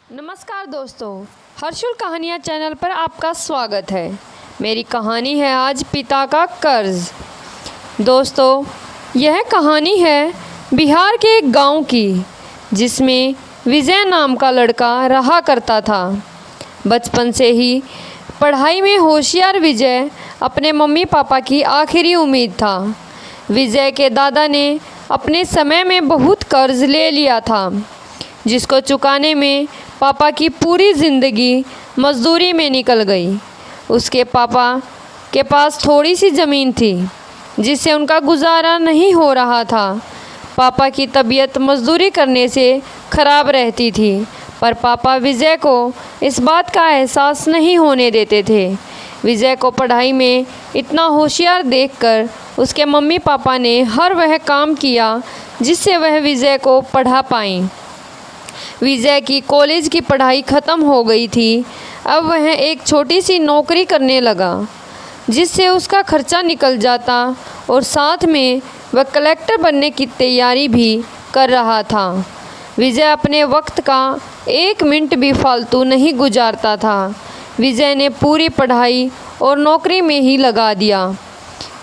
नमस्कार दोस्तों, हर्षुल कहानियाँ चैनल पर आपका स्वागत है। मेरी कहानी है आज पिता का कर्ज। दोस्तों, यह कहानी है बिहार के एक गांव की, जिसमें विजय नाम का लड़का रहा करता था। बचपन से ही पढ़ाई में होशियार विजय अपने मम्मी पापा की आखिरी उम्मीद था। विजय के दादा ने अपने समय में बहुत कर्ज ले लिया था, जिसको चुकाने में पापा की पूरी ज़िंदगी मजदूरी में निकल गई। उसके पापा के पास थोड़ी सी ज़मीन थी, जिससे उनका गुजारा नहीं हो रहा था। पापा की तबीयत मजदूरी करने से ख़राब रहती थी, पर पापा विजय को इस बात का एहसास नहीं होने देते थे। विजय को पढ़ाई में इतना होशियार देखकर उसके मम्मी पापा ने हर वह काम किया जिससे वह विजय को पढ़ा पाएं। विजय की कॉलेज की पढ़ाई ख़त्म हो गई थी। अब वह एक छोटी सी नौकरी करने लगा, जिससे उसका खर्चा निकल जाता और साथ में वह कलेक्टर बनने की तैयारी भी कर रहा था। विजय अपने वक्त का एक मिनट भी फालतू नहीं गुजारता था। विजय ने पूरी पढ़ाई और नौकरी में ही लगा दिया।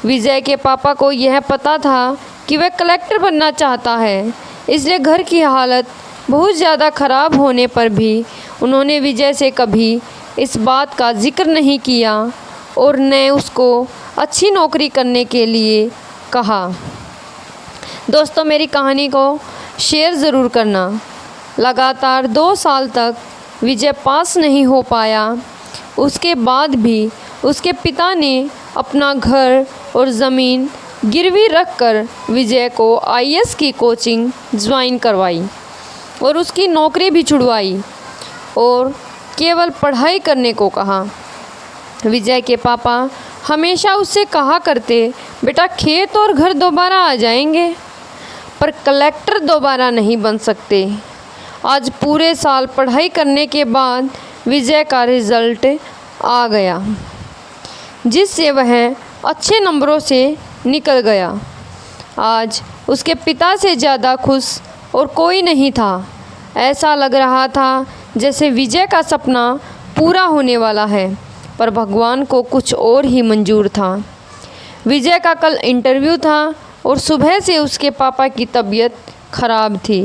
विजय के पापा को यह पता था कि वह कलेक्टर बनना चाहता है, इसलिए घर की हालत बहुत ज़्यादा ख़राब होने पर भी उन्होंने विजय से कभी इस बात का जिक्र नहीं किया और न उसको अच्छी नौकरी करने के लिए कहा। दोस्तों, मेरी कहानी को शेयर ज़रूर करना। लगातार 2 साल तक विजय पास नहीं हो पाया। उसके बाद भी उसके पिता ने अपना घर और ज़मीन गिरवी रखकर विजय को आईएएस की कोचिंग ज्वाइन करवाई और उसकी नौकरी भी छुड़वाई और केवल पढ़ाई करने को कहा। विजय के पापा हमेशा उससे कहा करते, बेटा खेत और घर दोबारा आ जाएंगे, पर कलेक्टर दोबारा नहीं बन सकते। आज पूरे साल पढ़ाई करने के बाद विजय का रिज़ल्ट आ गया, जिससे वह अच्छे नंबरों से निकल गया। आज उसके पिता से ज़्यादा खुश और कोई नहीं था। ऐसा लग रहा था जैसे विजय का सपना पूरा होने वाला है, पर भगवान को कुछ और ही मंजूर था। विजय का कल इंटरव्यू था और सुबह से उसके पापा की तबीयत खराब थी।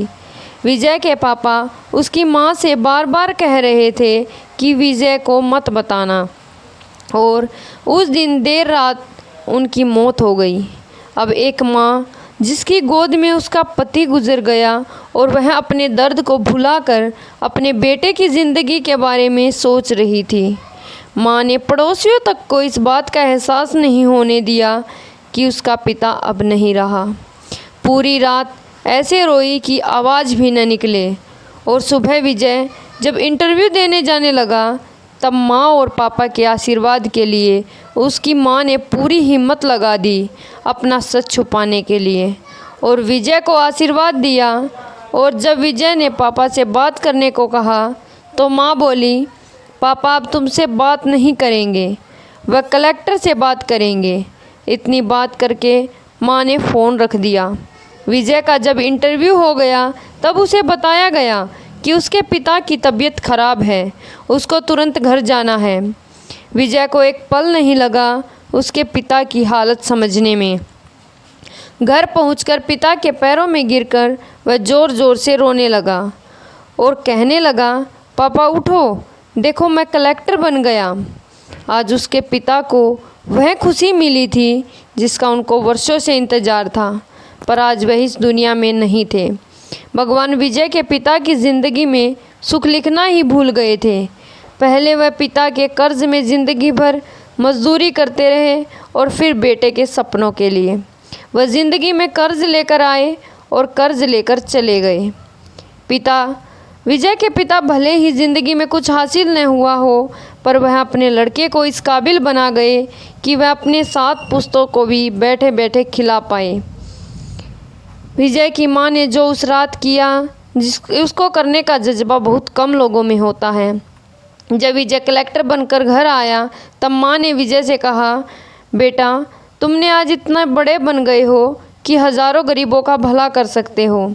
विजय के पापा उसकी माँ से बार बार कह रहे थे कि विजय को मत बताना, और उस दिन देर रात उनकी मौत हो गई। अब एक माँ जिसकी गोद में उसका पति गुजर गया और वह अपने दर्द को भुलाकर अपने बेटे की ज़िंदगी के बारे में सोच रही थी। माँ ने पड़ोसियों तक को इस बात का एहसास नहीं होने दिया कि उसका पिता अब नहीं रहा। पूरी रात ऐसे रोई कि आवाज़ भी न निकले, और सुबह विजय जब इंटरव्यू देने जाने लगा, तब माँ और पापा के आशीर्वाद के लिए उसकी माँ ने पूरी हिम्मत लगा दी अपना सच छुपाने के लिए और विजय को आशीर्वाद दिया। और जब विजय ने पापा से बात करने को कहा, तो माँ बोली, पापा अब तुमसे बात नहीं करेंगे, वह कलेक्टर से बात करेंगे। इतनी बात करके माँ ने फ़ोन रख दिया। विजय का जब इंटरव्यू हो गया, तब उसे बताया गया कि उसके पिता की तबीयत खराब है, उसको तुरंत घर जाना है। विजय को एक पल नहीं लगा उसके पिता की हालत समझने में। घर पहुंचकर पिता के पैरों में गिरकर वह ज़ोर ज़ोर से रोने लगा और कहने लगा, पापा उठो, देखो मैं कलेक्टर बन गया। आज उसके पिता को वह खुशी मिली थी जिसका उनको वर्षों से इंतज़ार था, पर आज वह इस दुनिया में नहीं थे। भगवान विजय के पिता की ज़िंदगी में सुख लिखना ही भूल गए थे। पहले वह पिता के कर्ज में ज़िंदगी भर मजदूरी करते रहे और फिर बेटे के सपनों के लिए वह ज़िंदगी में कर्ज लेकर आए और कर्ज लेकर चले गए। विजय के पिता भले ही ज़िंदगी में कुछ हासिल न हुआ हो, पर वह अपने लड़के को इस काबिल बना गए कि वह अपने 7 पुश्तों को भी बैठे बैठे खिला पाए। विजय की माँ ने जो उस रात किया, उसको करने का जज्बा बहुत कम लोगों में होता है। जब विजय कलेक्टर बनकर घर आया, तब माँ ने विजय से कहा, बेटा तुमने आज इतना बड़े बन गए हो कि हज़ारों गरीबों का भला कर सकते हो।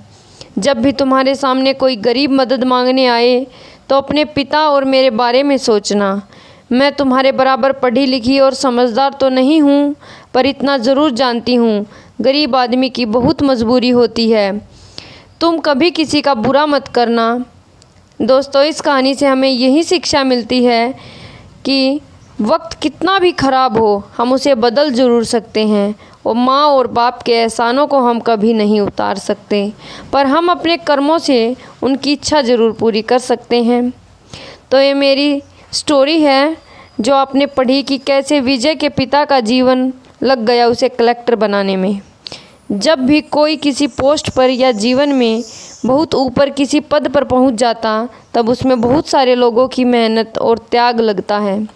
जब भी तुम्हारे सामने कोई गरीब मदद मांगने आए, तो अपने पिता और मेरे बारे में सोचना। मैं तुम्हारे बराबर पढ़ी लिखी और समझदार तो नहीं हूँ, पर इतना ज़रूर जानती हूँ, गरीब आदमी की बहुत मजबूरी होती है। तुम कभी किसी का बुरा मत करना। दोस्तों, इस कहानी से हमें यही शिक्षा मिलती है कि वक्त कितना भी ख़राब हो, हम उसे बदल ज़रूर सकते हैं और माँ और बाप के एहसानों को हम कभी नहीं उतार सकते, पर हम अपने कर्मों से उनकी इच्छा ज़रूर पूरी कर सकते हैं। तो ये मेरी स्टोरी है जो आपने पढ़ी कि कैसे विजय के पिता का जीवन लग गया उसे कलेक्टर बनाने में। जब भी कोई किसी पोस्ट पर या जीवन में बहुत ऊपर किसी पद पर पहुंच जाता, तब उसमें बहुत सारे लोगों की मेहनत और त्याग लगता है।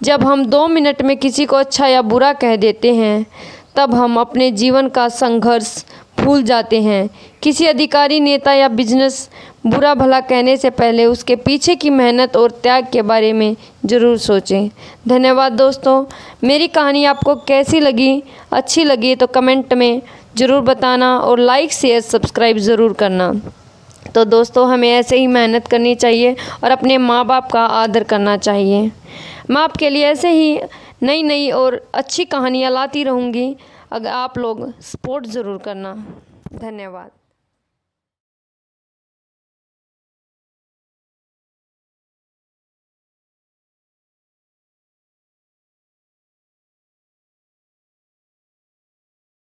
जब हम 2 मिनट में किसी को अच्छा या बुरा कह देते हैं, तब हम अपने जीवन का संघर्ष भूल जाते हैं। किसी अधिकारी, नेता या बिजनेस बुरा भला कहने से पहले उसके पीछे की मेहनत और त्याग के बारे में ज़रूर सोचें। धन्यवाद दोस्तों। मेरी कहानी आपको कैसी लगी? अच्छी लगी तो कमेंट में ज़रूर बताना और लाइक शेयर सब्सक्राइब ज़रूर करना। तो दोस्तों, हमें ऐसे ही मेहनत करनी चाहिए और अपने माँ बाप का आदर करना चाहिए। मैं आपके लिए ऐसे ही नई नई और अच्छी कहानियाँ लाती रहूँगी, अगर आप लोग सपोर्ट ज़रूर करना। धन्यवाद।